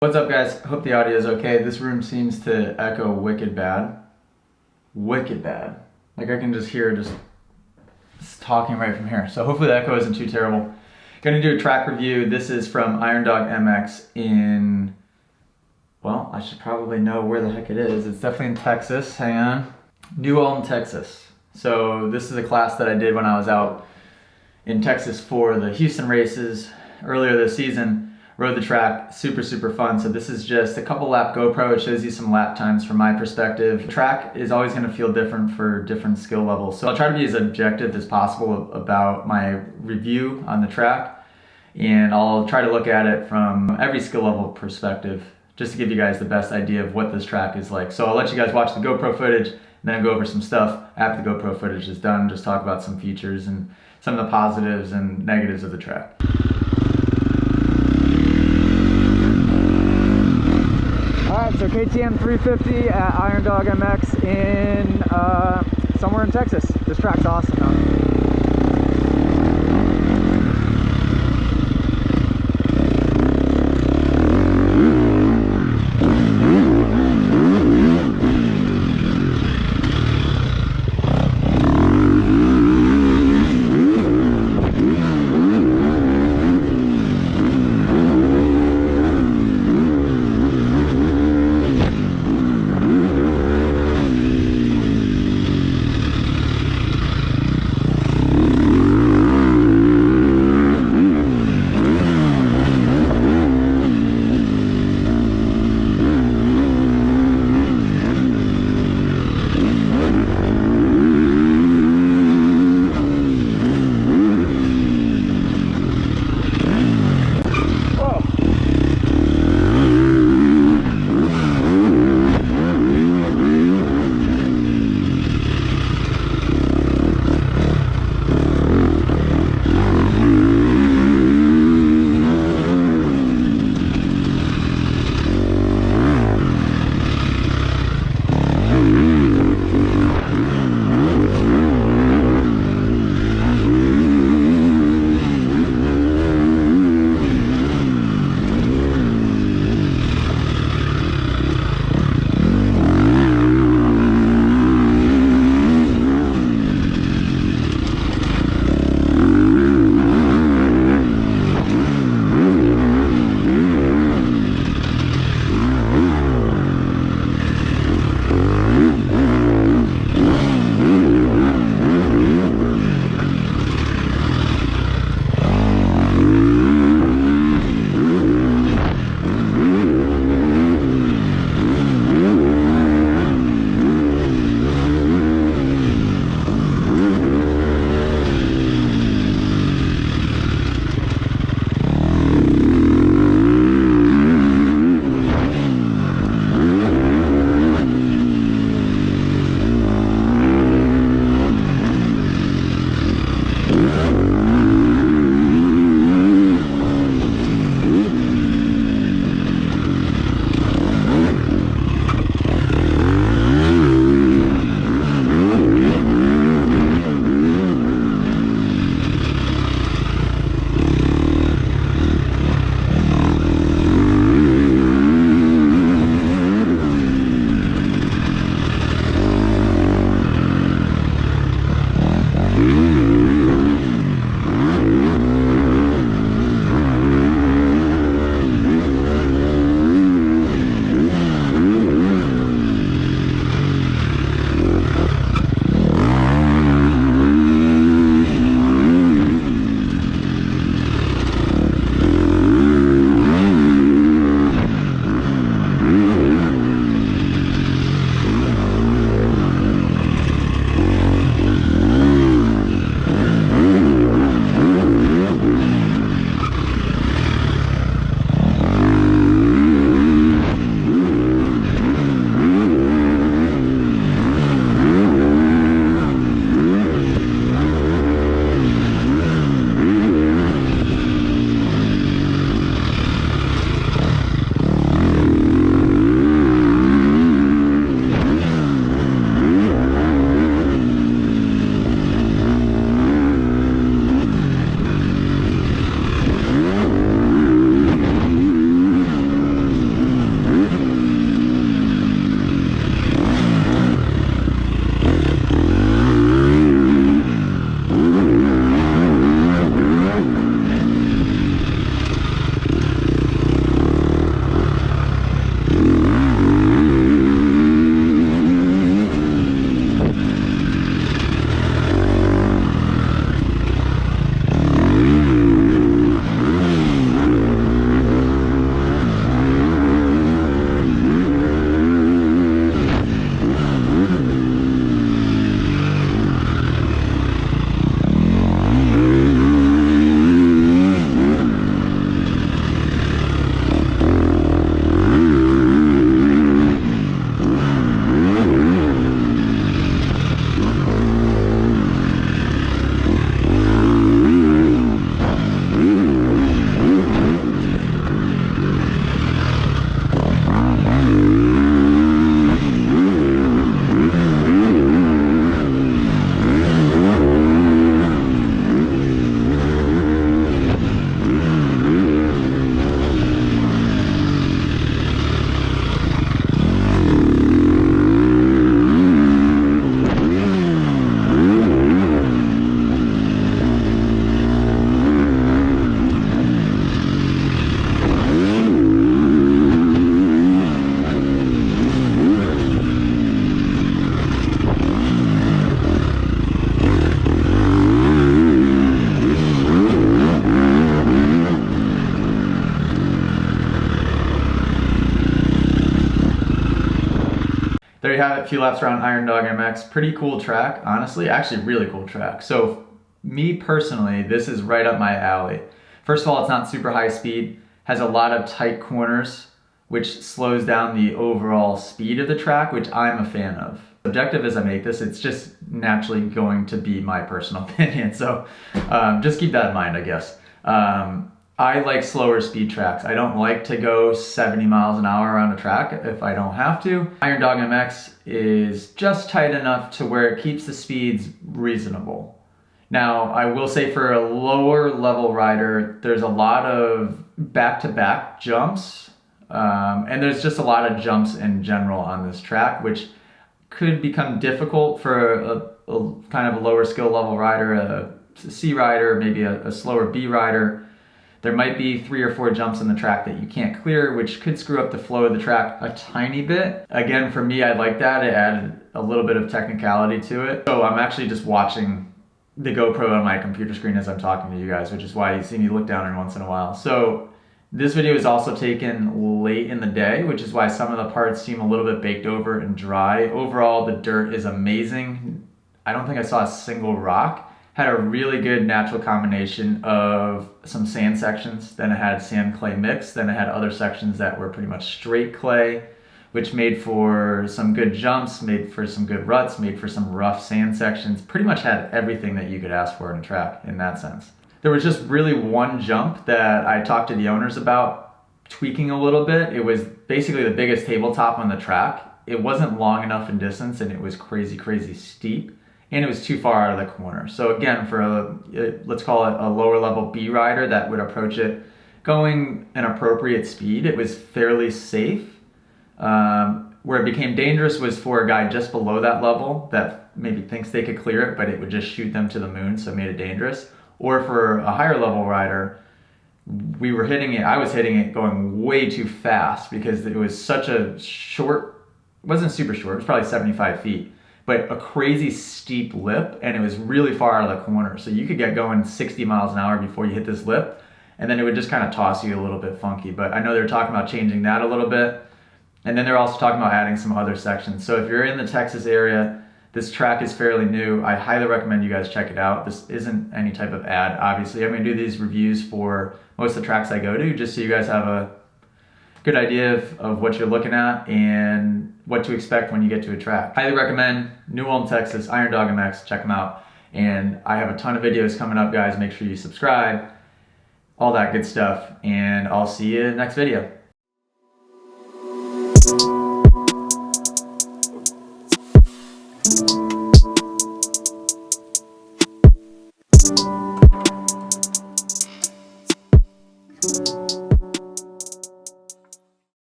What's up, guys? Hope the audio is okay. This room seems to echo wicked bad. Wicked bad. Like I can just hear just talking right from here. So hopefully the echo isn't too terrible. Gonna do a track review. This is from IronDog MX in, well, I should probably know where the heck it is. It's definitely in Texas. Hang on. New Ulm, Texas. So this is a class that I did when I was out in Texas for the Houston races earlier this season. Rode the track, super fun. So this is just a couple lap GoPro. It shows you some lap times from my perspective. The track is always gonna feel different for different skill levels. So I'll try to be as objective as possible about my review on the track. And I'll try to look at it from every skill level perspective, just to give you guys the best idea of what this track is like. So I'll let you guys watch the GoPro footage, and then I'll go over some stuff after the GoPro footage is done, just talk about some features and some of the positives and negatives of the track. Alright, so KTM 350 at IronDog MX in somewhere in Texas. This track's awesome though. there you have it, a few laps around IronDog MX. Pretty cool track, honestly, actually really cool track. So me personally, this is right up my alley. First of all, it's not super high speed, has a lot of tight corners, which slows down the overall speed of the track, which I'm a fan of. Objective as I make this, it's just naturally going to be my personal opinion. So just keep that in mind, I guess. I like slower speed tracks. I don't like to go 70 miles an hour around a track if I don't have to. IronDog MX is just tight enough to where it keeps the speeds reasonable. Now, I will say for a lower level rider, there's a lot of back-to-back jumps, and there's just a lot of jumps in general on this track, which could become difficult for a kind of a lower skill level rider, a C rider, maybe a slower B rider. There might be 3 or 4 jumps in the track that you can't clear, which could screw up the flow of the track a tiny bit. Again, for me, I like that. It added a little bit of technicality to it. So I'm actually just watching the GoPro on my computer screen as I'm talking to you guys, which is why you see me look down every once in a while. So this video is also taken late in the day, which is why some of the parts seem a little bit baked over and dry. Overall, the dirt is amazing. I don't think I saw a single rock. Had a really good natural combination of some sand sections, then it had sand clay mix, then it had other sections that were pretty much straight clay, which made for some good jumps, made for some good ruts, made for some rough sand sections. Pretty much had everything that you could ask for in a track in that sense. There was just really one jump that I talked to the owners about tweaking a little bit. It was basically the biggest tabletop on the track. It wasn't long enough in distance and it was crazy steep. And it was too far out of the corner. So again, for let's call it a lower level B rider that would approach it going an appropriate speed, it was fairly safe. Where it became dangerous was for a guy just below that level that maybe thinks they could clear it, but it would just shoot them to the moon, so it made it dangerous. Or for a higher level rider, I was hitting it going way too fast because it was such a short, it wasn't super short, it was probably 75 feet. But a crazy steep lip, and it was really far out of the corner. So you could get going 60 miles an hour before you hit this lip, and then it would just kind of toss you a little bit funky. But I know they're talking about changing that a little bit. And then they're also talking about adding some other sections. So if you're in the Texas area, this track is fairly new. I highly recommend you guys check it out. This isn't any type of ad, obviously. I'm gonna do these reviews for most of the tracks I go to, just so you guys have a good idea of what you're looking at and what to expect when you get to a track. Highly recommend New Ulm, Texas, IronDog MX, check them out. And I have a ton of videos coming up, guys. Make sure you subscribe, all that good stuff. And I'll see you in the next video.